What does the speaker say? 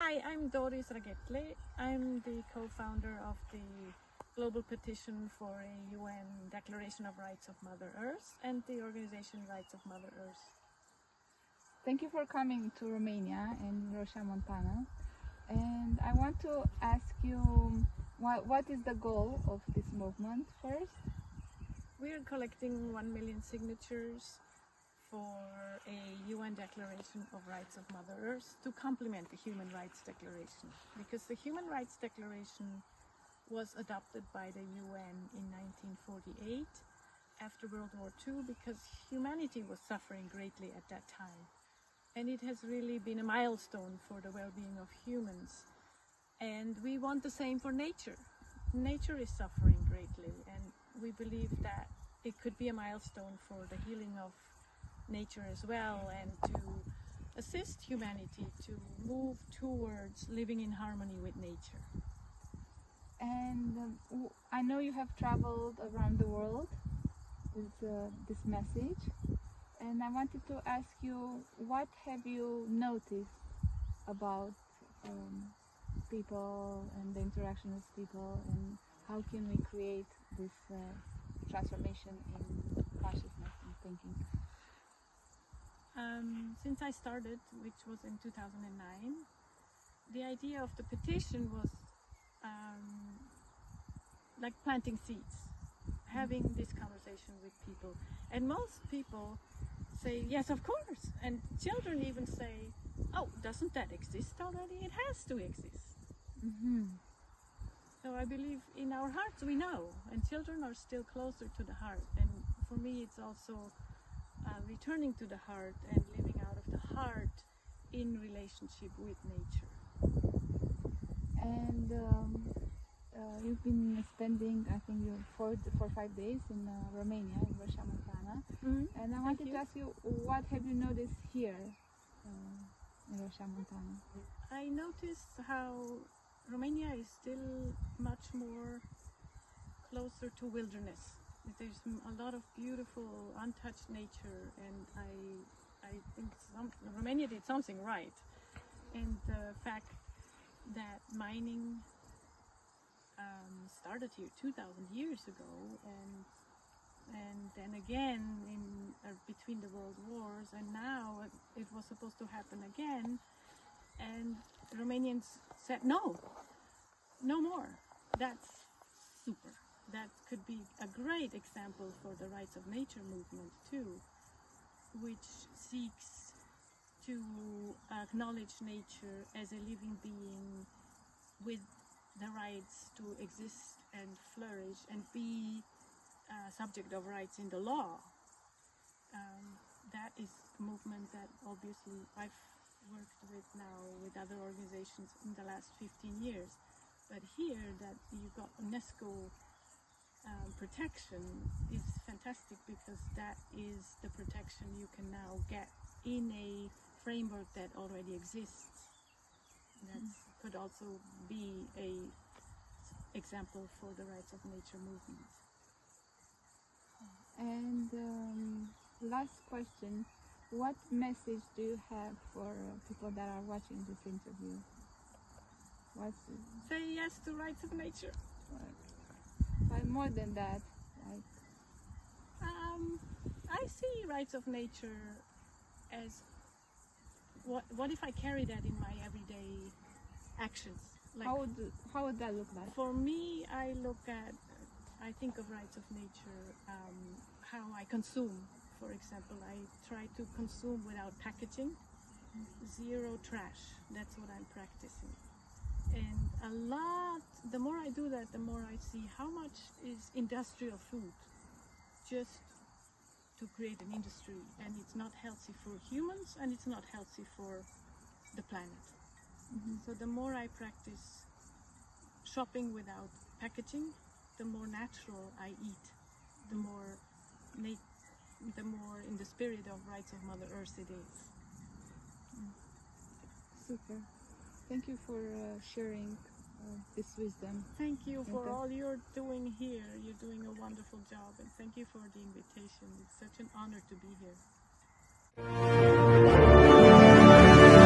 Hi, I'm Doris Ragettli. I'm the co-founder of the Global Petition for a UN Declaration of Rights of Mother Earth and the organization Rights of Mother Earth. Thank you for coming to Romania and Roșia Montana. And I want to ask you, what is the goal of this movement first? We are collecting 1 million signatures for a UN Declaration of Rights of Mother Earth to complement the Human Rights Declaration. Because the Human Rights Declaration was adopted by the UN in 1948 after World War II because humanity was suffering greatly at that time. And it has really been a milestone for the well-being of humans. And we want the same for nature. Nature is suffering greatly, and we believe that it could be a milestone for the healing of nature as well, and to assist humanity to move towards living in harmony with nature. And I know you have traveled around the world with this message, and I wanted to ask you, what have you noticed about people and the interaction with people, and how can we create this transformation in consciousness and thinking? Since I started, which was in 2009, the idea of the petition was like planting seeds, having this conversation with people. And most people say, yes, of course. And children even say, oh, doesn't that exist already? It has to exist. Mm-hmm. So I believe in our hearts we know, and children are still closer to the heart. And for me, it's also returning to the heart and living out of the heart in relationship with nature. And you've been spending, I think, 4 or 5 days in Romania, in Roșia Montana. Mm-hmm. And I wanted to ask you, what have you noticed here in Roșia Montana? I noticed how Romania is still much more closer to wilderness. There's a lot of beautiful, untouched nature, and I think Romania did something right. And the fact that mining started here 2,000 years ago, and then again in between the world wars, and now it was supposed to happen again, and Romanians said no more. That's super. That could be a great example for the Rights of Nature movement too, which seeks to acknowledge nature as a living being with the rights to exist and flourish and be subject of rights in the law. That is a movement that obviously I've worked with now with other organizations in the last 15 years. But here that you got UNESCO protection is fantastic, because that is the protection you can now get in a framework that already exists. That could also be a example for the Rights of Nature movement. And last question, what message do you have for people that are watching this interview? Say yes to Rights of Nature. But more than that, like, I see Rights of Nature as what if I carry that in my everyday actions? Like, how would that look like? For me, I think of Rights of Nature, how I consume. For example, I try to consume without packaging, zero trash. That's what I'm practicing. And the more I do that, the more I see how much is industrial food just to create an industry, and it's not healthy for humans and it's not healthy for the planet. Mm-hmm. So the more I practice shopping without packaging, the more natural I eat, the more in the spirit of Rights of Mother Earth it is. Super. Thank you for sharing this wisdom. Thank you for all you're doing here. You're doing a wonderful job, and thank you for the invitation. It's such an honor to be here.